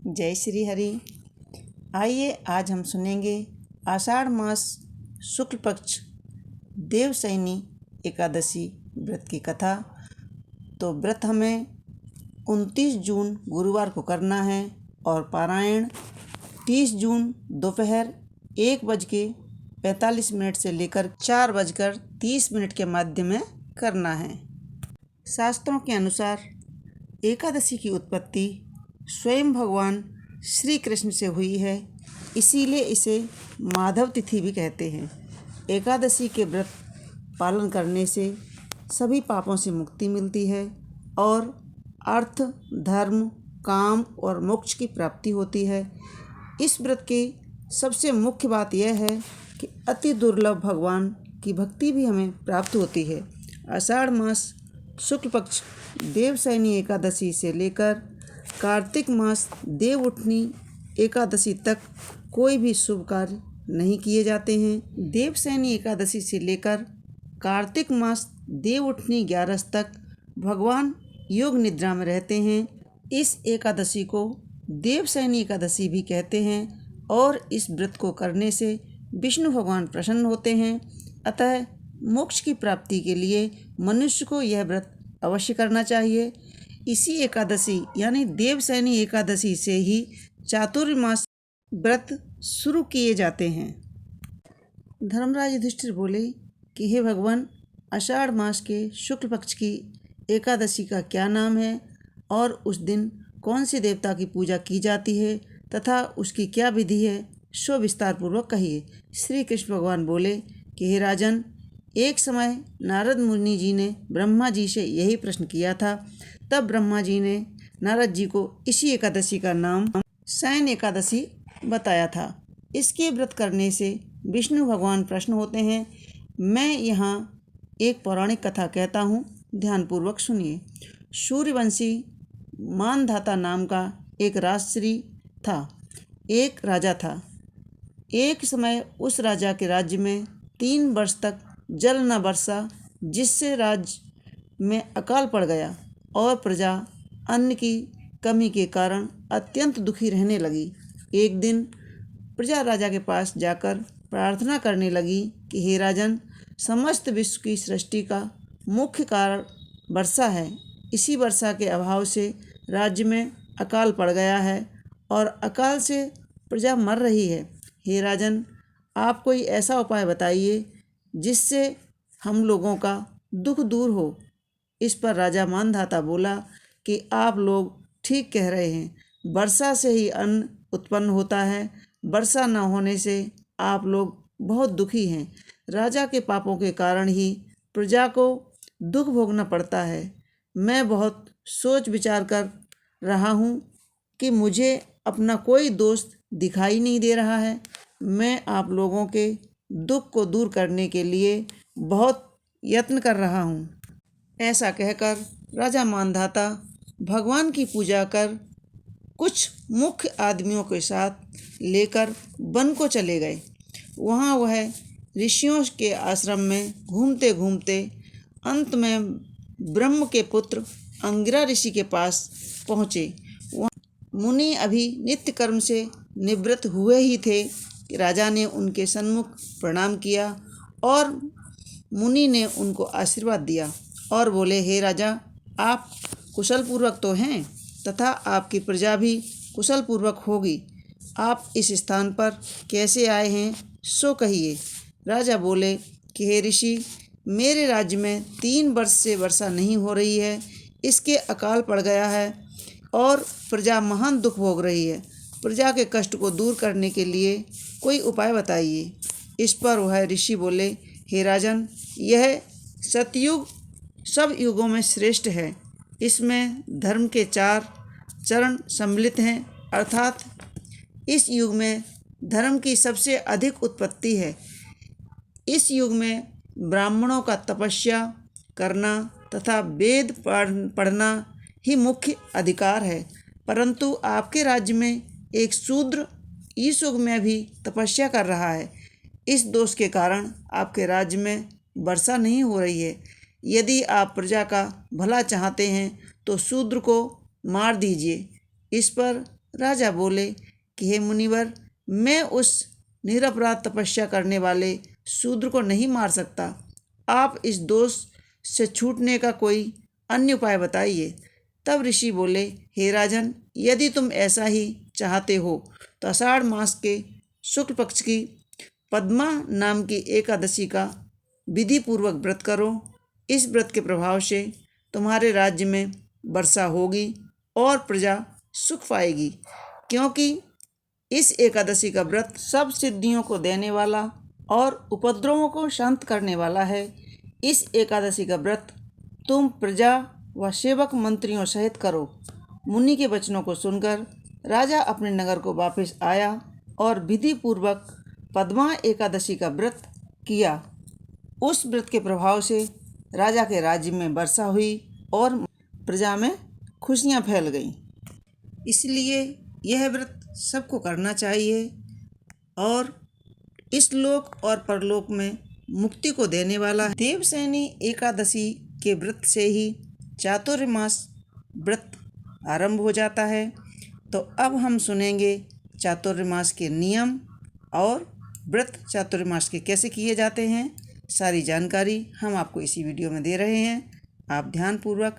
जय श्री हरि। आइए आज हम सुनेंगे आषाढ़ मास शुक्ल पक्ष देवशयनी एकादशी व्रत की कथा। तो व्रत हमें 29 जून गुरुवार को करना है और पारायण 30 जून दोपहर 1:45 से लेकर 4:30 के मध्य में करना है। शास्त्रों के अनुसार एकादशी की उत्पत्ति स्वयं भगवान श्री कृष्ण से हुई है, इसीलिए इसे माधव तिथि भी कहते हैं। एकादशी के व्रत पालन करने से सभी पापों से मुक्ति मिलती है और अर्थ, धर्म, काम और मोक्ष की प्राप्ति होती है। इस व्रत की सबसे मुख्य बात यह है कि अति दुर्लभ भगवान की भक्ति भी हमें प्राप्त होती है। आषाढ़ मास शुक्ल पक्ष देवशयनी एकादशी से लेकर कार्तिक मास देवउठनी एकादशी तक कोई भी शुभ कार्य नहीं किए जाते हैं। देवशयनी एकादशी से लेकर कार्तिक मास देवउठनी 11 तक भगवान योग निद्रा में रहते हैं। इस एकादशी को देवशयनी एकादशी भी कहते हैं और इस व्रत को करने से विष्णु भगवान प्रसन्न होते हैं। अतः मोक्ष की प्राप्ति के लिए मनुष्य को यह व्रत अवश्य करना चाहिए। इसी एकादशी यानी देवशयनी एकादशी से ही चातुर्मास व्रत शुरू किए जाते हैं। धर्मराज युधिष्ठिर बोले कि हे भगवान, आषाढ़ मास के शुक्ल पक्ष की एकादशी का क्या नाम है और उस दिन कौन से देवता की पूजा की जाती है तथा उसकी क्या विधि है, सो विस्तार पूर्वक कहिए। श्री कृष्ण भगवान बोले कि हे राजन, एक समय नारद मुनि जी ने ब्रह्मा जी से यही प्रश्न किया था। तब ब्रह्मा जी ने नारद जी को इसी एकादशी का नाम शयन एकादशी बताया था। इसके व्रत करने से विष्णु भगवान प्रसन्न होते हैं। मैं यहाँ एक पौराणिक कथा कहता हूँ, ध्यानपूर्वक सुनिए। सूर्यवंशी मानधाता नाम का एक राजश्री था। एक राजा था। एक समय उस राजा के राज्य में 3 वर्ष तक जल न बरसा, जिससे राज्य में अकाल पड़ गया और प्रजा अन्न की कमी के कारण अत्यंत दुखी रहने लगी। एक दिन प्रजा राजा के पास जाकर प्रार्थना करने लगी कि हे राजन, समस्त विश्व की सृष्टि का मुख्य कारण वर्षा है। इसी वर्षा के अभाव से राज्य में अकाल पड़ गया है और अकाल से प्रजा मर रही है। हे राजन, आप कोई ऐसा उपाय बताइए जिससे हम लोगों का दुख दूर हो। इस पर राजा मानधाता बोला कि आप लोग ठीक कह रहे हैं। वर्षा से ही अन्न उत्पन्न होता है। वर्षा न होने से आप लोग बहुत दुखी हैं। राजा के पापों के कारण ही प्रजा को दुख भोगना पड़ता है। मैं बहुत सोच विचार कर रहा हूँ कि मुझे अपना कोई दोस्त दिखाई नहीं दे रहा है। मैं आप लोगों के दुख को दूर करने के लिए बहुत यत्न कर रहा हूँ। ऐसा कहकर राजा मानधाता भगवान की पूजा कर कुछ मुख्य आदमियों के साथ लेकर वन को चले गए। वहाँ वह ऋषियों के आश्रम में घूमते घूमते अंत में ब्रह्म के पुत्र अंगिरा ऋषि के पास पहुँचे। मुनि अभी नित्य कर्म से निवृत्त हुए ही थे कि राजा ने उनके सन्मुख प्रणाम किया और मुनि ने उनको आशीर्वाद दिया और बोले, हे राजा, आप कुशल पूर्वक तो हैं तथा आपकी प्रजा भी कुशल पूर्वक होगी। आप इस स्थान पर कैसे आए हैं, सो कहिए। राजा बोले कि हे ऋषि, मेरे राज्य में 3 वर्ष से वर्षा नहीं हो रही है। इसके अकाल पड़ गया है और प्रजा महान दुख भोग रही है। प्रजा के कष्ट को दूर करने के लिए कोई उपाय बताइए। इस पर वह ऋषि बोले, हे राजन, यह सतयुग सब युगों में श्रेष्ठ है। इसमें धर्म के 4 चरण सम्मिलित हैं, अर्थात इस युग में धर्म की सबसे अधिक उत्पत्ति है। इस युग में ब्राह्मणों का तपस्या करना तथा वेद पढ़ना ही मुख्य अधिकार है। परंतु आपके राज्य में एक शूद्र इस युग में भी तपस्या कर रहा है। इस दोष के कारण आपके राज्य में वर्षा नहीं हो रही है। यदि आप प्रजा का भला चाहते हैं तो शूद्र को मार दीजिए। इस पर राजा बोले कि हे मुनिवर, मैं उस निरपराध तपस्या करने वाले शूद्र को नहीं मार सकता। आप इस दोष से छूटने का कोई अन्य उपाय बताइए। तब ऋषि बोले, हे राजन, यदि तुम ऐसा ही चाहते हो तो आषाढ़ मास के शुक्ल पक्ष की पद्मा नाम की एकादशी का विधि पूर्वक व्रत करो। इस व्रत के प्रभाव से तुम्हारे राज्य में वर्षा होगी और प्रजा सुख पाएगी, क्योंकि इस एकादशी का व्रत सब सिद्धियों को देने वाला और उपद्रवों को शांत करने वाला है। इस एकादशी का व्रत तुम प्रजा व सेवक मंत्रियों सहित करो। मुनि के वचनों को सुनकर राजा अपने नगर को वापस आया और विधि पूर्वक पद्मा एकादशी का व्रत किया। उस व्रत के प्रभाव से राजा के राज्य में वर्षा हुई और प्रजा में खुशियां फैल गईं। इसलिए यह व्रत सबको करना चाहिए और इस लोक और परलोक में मुक्ति को देने वाला है। देवशयनी एकादशी के व्रत से ही चातुर्मास व्रत आरंभ हो जाता है। तो अब हम सुनेंगे चातुर्मास के नियम और व्रत चातुर्मास के कैसे किए जाते हैं। सारी जानकारी हम आपको इसी वीडियो में दे रहे हैं, आप ध्यानपूर्वक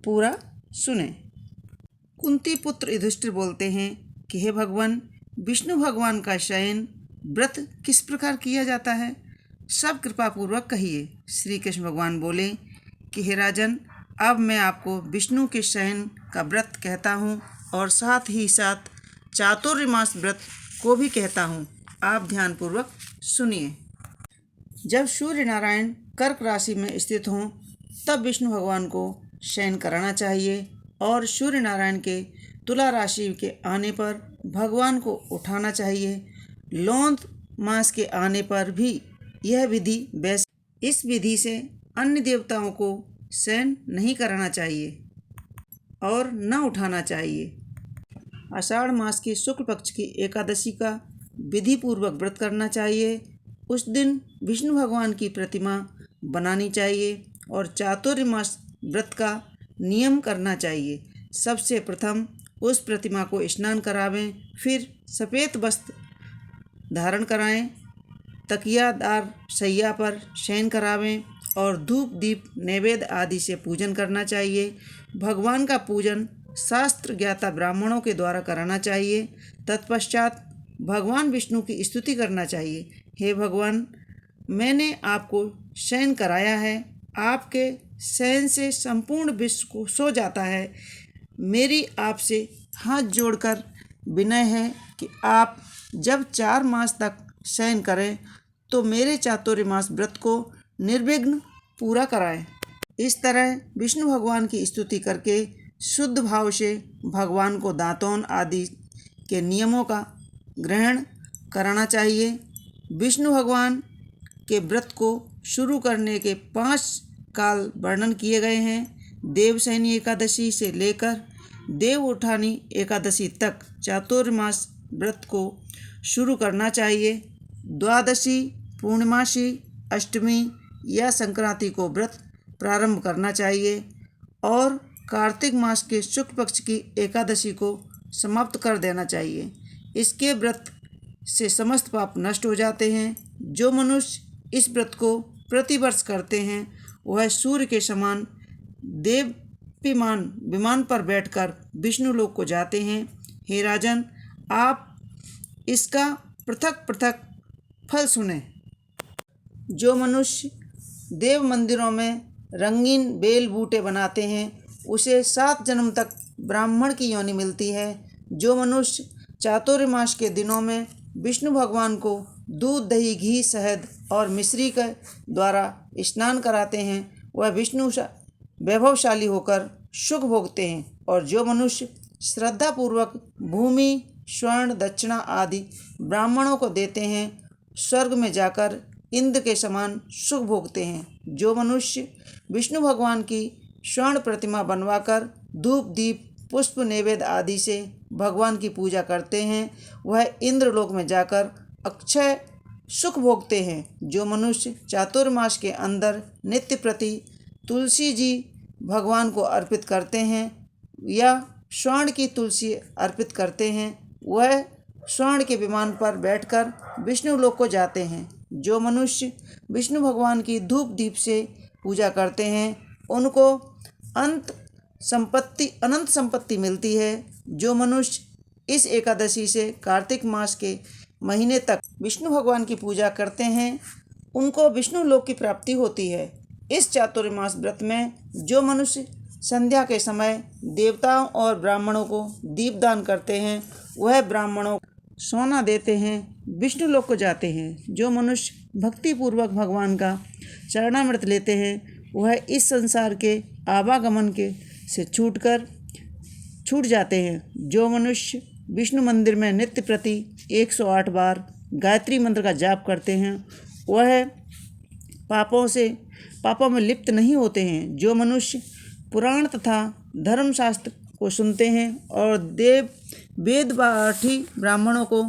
पूरा सुने। कुंती पुत्र युधिष्ठिर बोलते हैं कि हे भगवान, विष्णु भगवान का शयन व्रत किस प्रकार किया जाता है, सब कृपा पूर्वक कहिए। श्री कृष्ण भगवान बोले कि हे राजन, अब मैं आपको विष्णु के शयन का व्रत कहता हूँ और साथ ही साथ चातुर्मास व्रत को भी कहता हूँ, आप ध्यानपूर्वक सुनिए। जब सूर्य नारायण कर्क राशि में स्थित हों तब विष्णु भगवान को शयन कराना चाहिए और सूर्य नारायण के तुला राशि के आने पर भगवान को उठाना चाहिए। लौंद मास के आने पर भी यह विधि वैसे। इस विधि से अन्य देवताओं को शयन नहीं कराना चाहिए और न उठाना चाहिए। आषाढ़ मास के शुक्ल पक्ष की एकादशी का विधि पूर्वक व्रत करना चाहिए। उस दिन विष्णु भगवान की प्रतिमा बनानी चाहिए और चातुर्मास व्रत का नियम करना चाहिए। सबसे प्रथम उस प्रतिमा को स्नान करावें, फिर सफ़ेद वस्त्र धारण कराएं, तकियादार शैया पर शयन करावें और धूप दीप नैवेद्य आदि से पूजन करना चाहिए। भगवान का पूजन शास्त्र ज्ञाता ब्राह्मणों के द्वारा कराना चाहिए। तत्पश्चात भगवान विष्णु की स्तुति करना चाहिए। हे भगवान, मैंने आपको शयन कराया है, आपके शयन से संपूर्ण विश्व को सो जाता है। मेरी आपसे हाथ जोड़कर विनय है कि आप जब 4 मास तक शयन करें तो मेरे चातुर्मास व्रत को निर्विघ्न पूरा कराएं। इस तरह विष्णु भगवान की स्तुति करके शुद्ध भाव से भगवान को दातून आदि के नियमों का ग्रहण कराना चाहिए। विष्णु भगवान के व्रत को शुरू करने के 5 काल वर्णन किए गए हैं। देवशयनी एकादशी से लेकर देवउठानी एकादशी तक चातुर्मास व्रत को शुरू करना चाहिए। द्वादशी, पूर्णिमासी, अष्टमी या संक्रांति को व्रत प्रारंभ करना चाहिए और कार्तिक मास के शुक्ल पक्ष की एकादशी को समाप्त कर देना चाहिए। इसके व्रत से समस्त पाप नष्ट हो जाते हैं। जो मनुष्य इस व्रत को प्रतिवर्ष करते हैं वह सूर्य के समान देदीप्यमान विमान पर बैठकर विष्णु लोक को जाते हैं। हे राजन, आप इसका पृथक पृथक फल सुने। जो मनुष्य देव मंदिरों में रंगीन बेल बूटे बनाते हैं उसे 7 जन्म तक ब्राह्मण की योनि मिलती है। जो मनुष्य चातुर्मास के दिनों में विष्णु भगवान को दूध, दही, घी, शहद और मिश्री के द्वारा स्नान कराते हैं वह विष्णु वैभवशाली होकर सुख भोगते हैं। और जो मनुष्य श्रद्धापूर्वक भूमि, स्वर्ण, दक्षिणा आदि ब्राह्मणों को देते हैं स्वर्ग में जाकर इंद्र के समान सुख भोगते हैं। जो मनुष्य विष्णु भगवान की स्वर्ण प्रतिमा बनवाकर धूप, दीप, पुष्प, नैवेद्य आदि से भगवान की पूजा करते हैं वह इंद्रलोक में जाकर अक्षय सुख भोगते हैं। जो मनुष्य चातुर्मास के अंदर नित्य प्रति तुलसी जी भगवान को अर्पित करते हैं या स्वर्ण की तुलसी अर्पित करते हैं वह स्वर्ण के विमान पर बैठकर विष्णु लोक को जाते हैं। जो मनुष्य विष्णु भगवान की धूप दीप से पूजा करते हैं उनको अनंत संपत्ति मिलती है। जो मनुष्य इस एकादशी से कार्तिक मास के महीने तक विष्णु भगवान की पूजा करते हैं उनको विष्णु लोक की प्राप्ति होती है। इस चातुर्मास व्रत में जो मनुष्य संध्या के समय देवताओं और ब्राह्मणों को दीपदान करते हैं वह ब्राह्मणों को सोना देते हैं, विष्णु लोक को जाते हैं। जो मनुष्य भक्तिपूर्वक भगवान का चरणामृत लेते हैं वह इस संसार के आवागमन के से छूट जाते हैं। जो मनुष्य विष्णु मंदिर में नित्य प्रति 108 बार गायत्री मंत्र का जाप करते हैं वह पापों में लिप्त नहीं होते हैं। जो मनुष्य पुराण तथा धर्मशास्त्र को सुनते हैं और वेद पाठी ब्राह्मणों को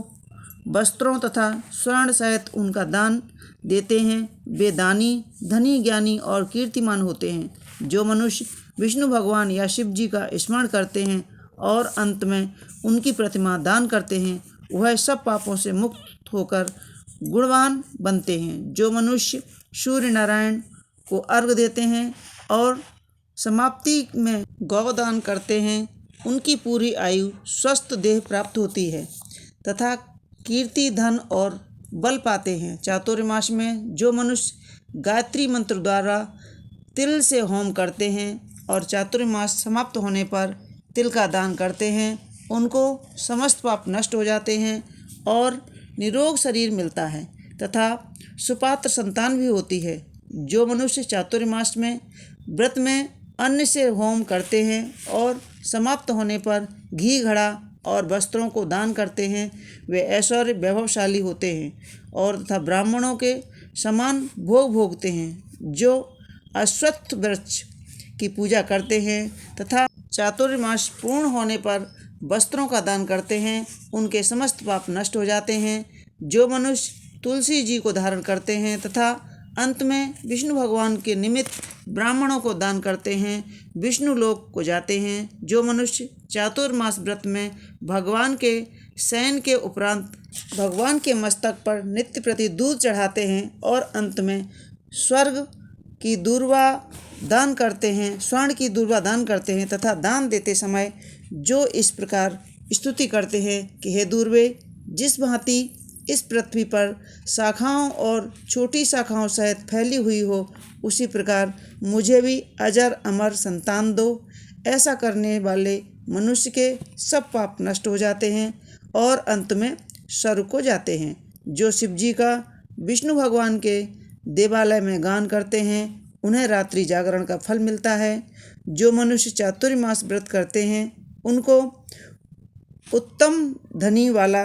वस्त्रों तथा स्वर्ण सहित उनका दान देते हैं वे दानी, धनी, ज्ञानी और कीर्तिमान होते हैं। जो मनुष्य विष्णु भगवान या शिव जी का स्मरण करते हैं और अंत में उनकी प्रतिमा दान करते हैं वह सब पापों से मुक्त होकर गुणवान बनते हैं। जो मनुष्य सूर्य नारायण को अर्घ देते हैं और समाप्ति में गौदान करते हैं उनकी पूरी आयु स्वस्थ देह प्राप्त होती है तथा कीर्ति, धन और बल पाते हैं। चातुर्मास में जो मनुष्य गायत्री मंत्र द्वारा तिल से होम करते हैं और चातुर्मास समाप्त होने पर तिल का दान करते हैं उनको समस्त पाप नष्ट हो जाते हैं और निरोग शरीर मिलता है तथा सुपात्र संतान भी होती है। जो मनुष्य चातुर्मास में व्रत में अन्न से होम करते हैं और समाप्त होने पर घी घड़ा और वस्त्रों को दान करते हैं वे ऐश्वर्य वैभवशाली होते हैं और तथा ब्राह्मणों के समान भोग भोगते हैं। जो अश्वत्थ वृक्ष की पूजा करते हैं तथा चातुर्मास पूर्ण होने पर वस्त्रों का दान करते हैं उनके समस्त पाप नष्ट हो जाते हैं। जो मनुष्य तुलसी जी को धारण करते हैं तथा अंत में विष्णु भगवान के निमित्त ब्राह्मणों को दान करते हैं विष्णु लोक को जाते हैं। जो मनुष्य चातुर्मास व्रत में भगवान के शयन के उपरांत भगवान के मस्तक पर नित्य प्रति दूध चढ़ाते हैं और अंत में स्वर्ण की दूर्वा दान करते हैं तथा दान देते समय जो इस प्रकार स्तुति करते हैं कि हे दूर्वे, जिस भांति इस पृथ्वी पर शाखाओं और छोटी शाखाओं सहित फैली हुई हो उसी प्रकार मुझे भी अजर अमर संतान दो। ऐसा करने वाले मनुष्य के सब पाप नष्ट हो जाते हैं और अंत में स्वर्ग को जाते हैं। जो शिव जी का विष्णु भगवान के देवालय में गान करते हैं उन्हें रात्रि जागरण का फल मिलता है। जो मनुष्य चातुर्मास व्रत करते हैं उनको उत्तम ध्वनि वाला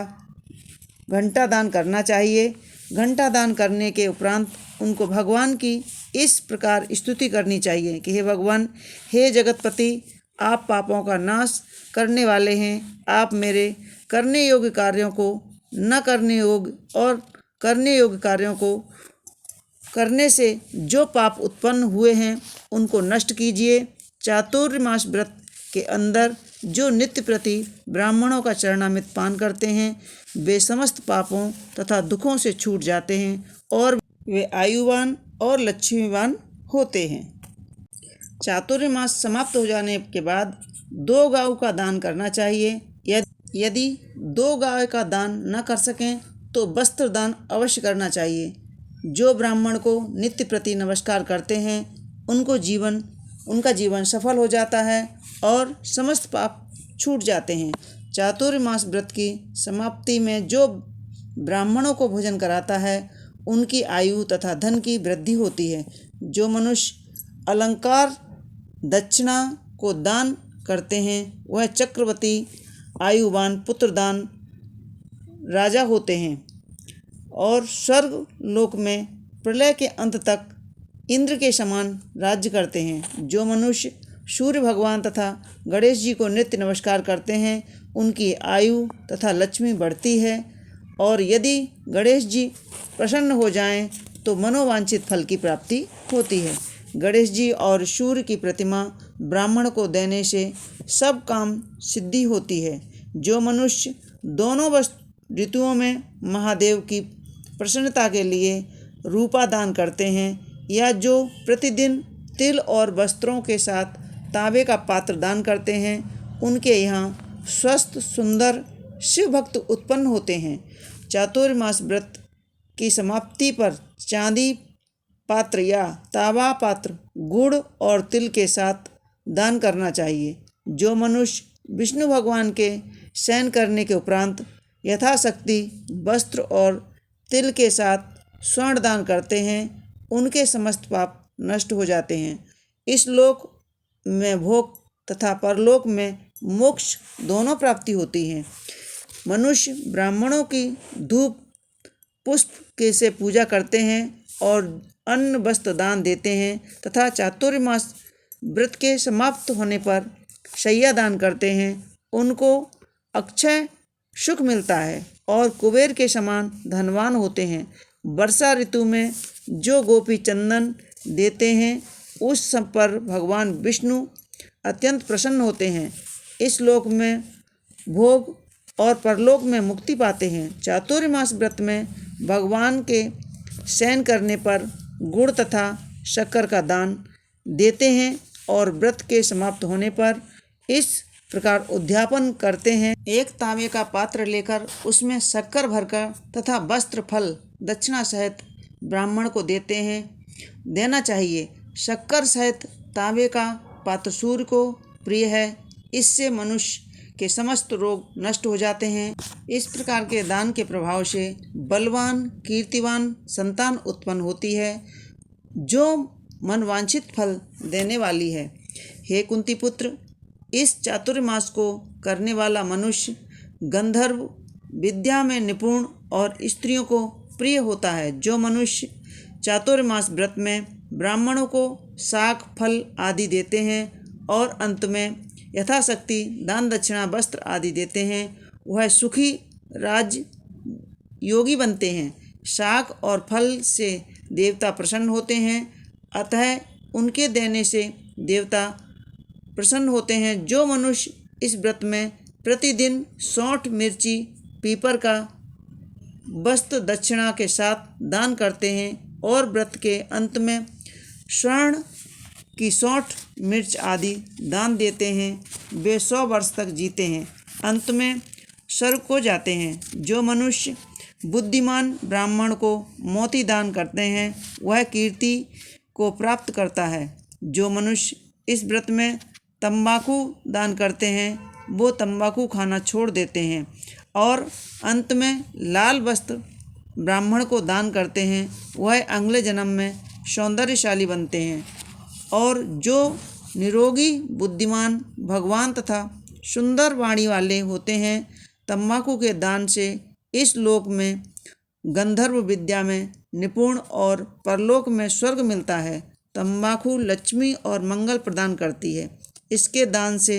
घंटा दान करना चाहिए। घंटा दान करने के उपरांत उनको भगवान की इस प्रकार स्तुति करनी चाहिए कि हे भगवान, हे जगतपति, आप पापों का नाश करने वाले हैं। आप मेरे करने योग्य कार्यों को न करने योग्य और करने योग्य कार्यों को करने से जो पाप उत्पन्न हुए हैं उनको नष्ट कीजिए। चातुर्मास व्रत के अंदर जो नित्य प्रति ब्राह्मणों का चरणामृत पान करते हैं वे समस्त पापों तथा दुखों से छूट जाते हैं और वे आयुवान और लक्ष्मीवान होते हैं। चातुर्मास समाप्त हो जाने के बाद 2 गायों का दान करना चाहिए। यदि 2 गाय का दान न कर सकें तो वस्त्र दान अवश्य करना चाहिए। जो ब्राह्मण को नित्य प्रति नमस्कार करते हैं उनका जीवन सफल हो जाता है और समस्त पाप छूट जाते हैं। चातुर्मास व्रत की समाप्ति में जो ब्राह्मणों को भोजन कराता है उनकी आयु तथा धन की वृद्धि होती है। जो मनुष्य अलंकार दक्षिणा को दान करते हैं वह चक्रवर्ती आयुवान पुत्रदान राजा होते हैं और स्वर्ग लोक में प्रलय के अंत तक इंद्र के समान राज्य करते हैं। जो मनुष्य सूर्य भगवान तथा गणेश जी को नित्य नमस्कार करते हैं उनकी आयु तथा लक्ष्मी बढ़ती है और यदि गणेश जी प्रसन्न हो जाएं तो मनोवांछित फल की प्राप्ति होती है। गणेश जी और सूर्य की प्रतिमा ब्राह्मण को देने से सब काम सिद्धि होती है। जो मनुष्य दोनों ऋतुओं में महादेव की प्रसन्नता के लिए रूपा दान करते हैं या जो प्रतिदिन तिल और वस्त्रों के साथ तांबे का पात्र दान करते हैं, उनके यहाँ स्वस्थ सुंदर शिव भक्त उत्पन्न होते हैं। चातुर्मास व्रत की समाप्ति पर चांदी पात्र या तांबा पात्र गुड़ और तिल के साथ दान करना चाहिए। जो मनुष्य विष्णु भगवान के शयन करने के उपरांत यथाशक्ति वस्त्र और तिल के साथ स्वर्ण दान करते हैं, उनके समस्त पाप नष्ट हो जाते हैं। इस लोक में भोग तथा परलोक में मोक्ष दोनों प्राप्ति होती है। मनुष्य ब्राह्मणों की धूप पुष्प के से पूजा करते हैं और अन्न वस्त्र दान देते हैं तथा चातुर्मास व्रत के समाप्त होने पर शय्या दान करते हैं। उनको अक्षय सुख मिलता है और कुबेर के समान धनवान होते हैं। वर्षा ऋतु में जो गोपी चंदन देते हैं उस सब पर भगवान विष्णु अत्यंत प्रसन्न होते हैं। इस लोक में भोग और परलोक में मुक्ति पाते हैं। चातुर्मास व्रत में भगवान के शयन करने पर गुड़ तथा शक्कर का दान देते हैं और व्रत के समाप्त होने पर इस प्रकार उद्यापन करते हैं। एक तांबे का पात्र लेकर उसमें शक्कर भरकर तथा वस्त्र फल दक्षिणा सहित ब्राह्मण को देना चाहिए। शक्कर सहित तांबे का पात्र सूर्य को प्रिय है, इससे मनुष्य के समस्त रोग नष्ट हो जाते हैं। इस प्रकार के दान के प्रभाव से बलवान कीर्तिवान संतान उत्पन्न होती है जो मनवांछित फल देने वाली है। हे कुंती पुत्र, इस चातुर्मास को करने वाला मनुष्य गंधर्व विद्या में निपुण और स्त्रियों को प्रिय होता है। जो मनुष्य चातुर्मास व्रत में ब्राह्मणों को शाक फल आदि देते हैं और अंत में यथाशक्ति दान दक्षिणा वस्त्र आदि देते हैं, वह सुखी राज योगी बनते हैं। शाक और फल से देवता प्रसन्न होते हैं, अतः उनके देने से देवता प्रसन्न होते हैं। जो मनुष्य इस व्रत में प्रतिदिन सौंठ मिर्ची पीपर का वस्त्र दक्षिणा के साथ दान करते हैं और व्रत के अंत में स्वर्ण की सौंठ मिर्च आदि दान देते हैं, वे 100 वर्ष तक जीते हैं, अंत में स्वर्ग को जाते हैं। जो मनुष्य बुद्धिमान ब्राह्मण को मोती दान करते हैं, वह कीर्ति को प्राप्त करता है। जो मनुष्य इस व्रत में तंबाकू दान करते हैं, वो तंबाकू खाना छोड़ देते हैं और अंत में लाल वस्त्र ब्राह्मण को दान करते हैं, वह अगले जन्म में सौंदर्यशाली बनते हैं। और जो निरोगी बुद्धिमान भगवान तथा सुंदर वाणी वाले होते हैं, तंबाकू के दान से इस लोक में गंधर्व विद्या में निपुण और परलोक में स्वर्ग मिलता है। तंबाकू लक्ष्मी और मंगल प्रदान करती है, इसके दान से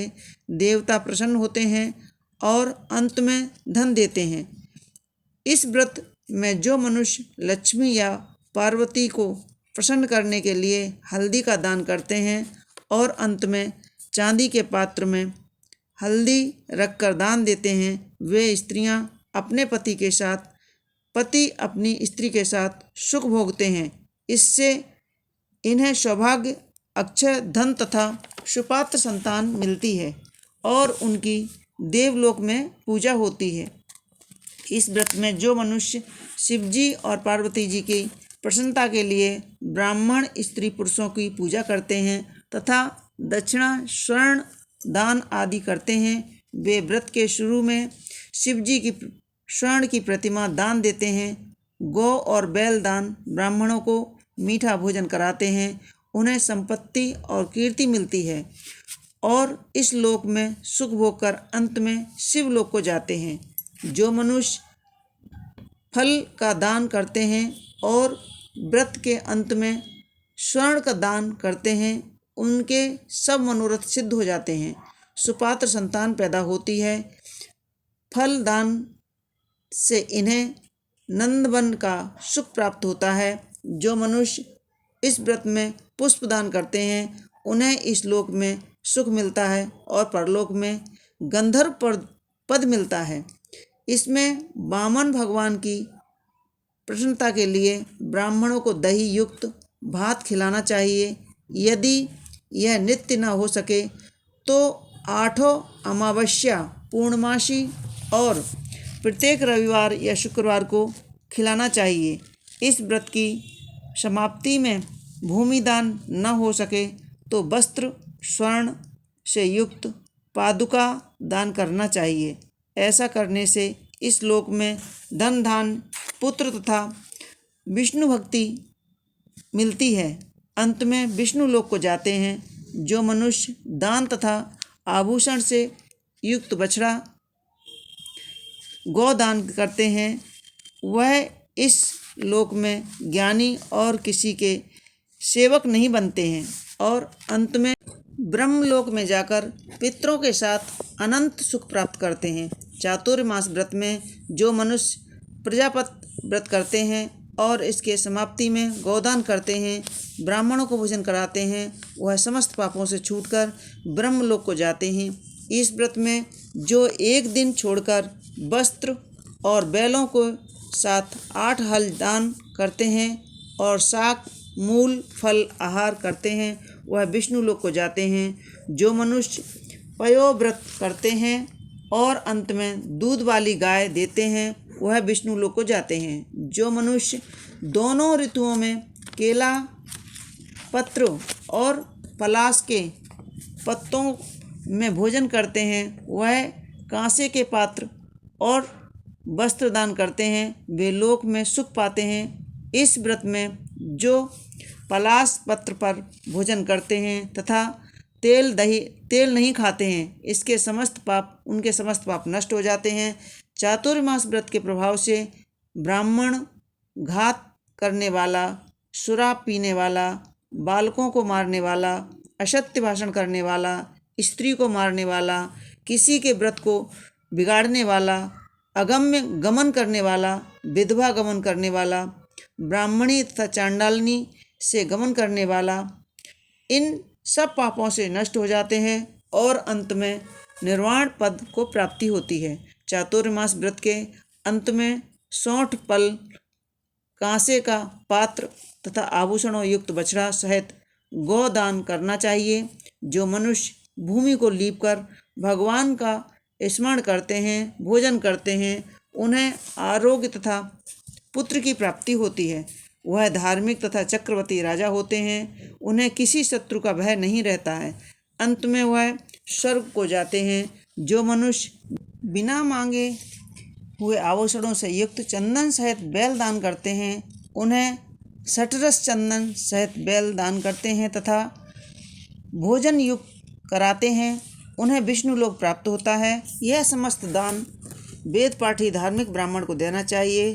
देवता प्रसन्न होते हैं और अंत में धन देते हैं। इस व्रत में जो मनुष्य लक्ष्मी या पार्वती को प्रसन्न करने के लिए हल्दी का दान करते हैं और अंत में चांदी के पात्र में हल्दी रखकर दान देते हैं, वे स्त्रियां अपने पति के साथ, पति अपनी स्त्री के साथ सुख भोगते हैं। इससे इन्हें सौभाग्य, अक्षय धन तथा सुपात्र संतान मिलती है और उनकी देवलोक में पूजा होती है। इस व्रत में जो मनुष्य शिवजी और पार्वती जी की प्रसन्नता के लिए ब्राह्मण स्त्री पुरुषों की पूजा करते हैं तथा दक्षिणा स्वर्ण दान आदि करते हैं, वे व्रत के शुरू में शिवजी की स्वर्ण की प्रतिमा दान देते हैं। गौ और बैल दान ब्राह्मणों को मीठा भोजन कराते हैं, उन्हें संपत्ति और कीर्ति मिलती है और इस लोक में सुख भोग कर अंत में शिवलोक को जाते हैं। जो मनुष्य फल का दान करते हैं और व्रत के अंत में स्वर्ण का दान करते हैं, उनके सब मनोरथ सिद्ध हो जाते हैं, सुपात्र संतान पैदा होती है। फल दान से इन्हें नंदवन का सुख प्राप्त होता है। जो मनुष्य इस व्रत में पुष्प दान करते हैं उन्हें इस लोक में सुख मिलता है और परलोक में गंधर्व पद मिलता है। इसमें वामन भगवान की प्रसन्नता के लिए ब्राह्मणों को दही युक्त भात खिलाना चाहिए। यदि यह नित्य न हो सके तो 8 अमावस्या, पूर्णमासी और प्रत्येक रविवार या शुक्रवार को खिलाना चाहिए। इस व्रत की समाप्ति में भूमि दान न हो सके तो वस्त्र स्वर्ण से युक्त पादुका दान करना चाहिए। ऐसा करने से इस लोक में धन धान पुत्र तथा विष्णु भक्ति मिलती है। अंत में विष्णु लोक को जाते हैं। जो मनुष्य दान तथा आभूषण से युक्त बछड़ा गोदान करते हैं वह इस लोक में ज्ञानी और किसी के सेवक नहीं बनते हैं और अंत में ब्रह्मलोक में जाकर पितरों के साथ अनंत सुख प्राप्त करते हैं। चातुर्मास व्रत में जो मनुष्य प्रजापत व्रत करते हैं और इसके समाप्ति में गोदान करते हैं, ब्राह्मणों को भोजन कराते हैं, वह समस्त पापों से छूटकर ब्रह्मलोक को जाते हैं। इस व्रत में जो एक दिन छोड़कर वस्त्र और बैलों को साथ 8 हल दान करते हैं और शाक मूल फल आहार करते हैं वह विष्णु लोक को जाते हैं। जो मनुष्य पयोव्रत करते हैं और अंत में दूध वाली गाय देते हैं वह विष्णु लोक को जाते हैं। जो मनुष्य दोनों ऋतुओं में केला पत्र और पलाश के पत्तों में भोजन करते हैं वह कांसे के पात्र और वस्त्र दान करते हैं, वे लोक में सुख पाते हैं। इस व्रत में जो पलाश पत्र पर भोजन करते हैं तथा तेल नहीं खाते हैं उनके समस्त पाप नष्ट हो जाते हैं। चातुर्मास व्रत के प्रभाव से ब्राह्मण, घात करने वाला, शराब पीने वाला, बालकों को मारने वाला, असत्य भाषण करने वाला, स्त्री को मारने वाला, किसी के व्रत को बिगाड़ने वाला, अगम्य गमन करने वाला, विधवा गमन करने वाला, ब्राह्मणी तथा चांडालनी से गमन करने वाला, इन सब पापों से नष्ट हो जाते हैं और अंत में निर्वाण पद को प्राप्ति होती है। चातुर्मास व्रत के अंत में 60 पल कांसे का पात्र तथा आभूषणों युक्त बछड़ा सहित गोदान करना चाहिए। जो मनुष्य भूमि को लीपकर भगवान का स्मरण करते हैं, भोजन करते हैं, उन्हें आरोग्य तथा पुत्र की प्राप्ति होती है। वह धार्मिक तथा चक्रवर्ती राजा होते हैं, उन्हें किसी शत्रु का भय नहीं रहता है। अंत में वह स्वर्ग को जाते हैं। जो मनुष्य बिना मांगे हुए आभूषणों से युक्त चंदन सहित बैल दान करते हैं उन्हें सठरस चंदन सहित बैल दान करते हैं तथा भोजन युक्त कराते हैं उन्हें विष्णु लोक प्राप्त होता है। यह समस्त दान वेद पाठी धार्मिक ब्राह्मण को देना चाहिए।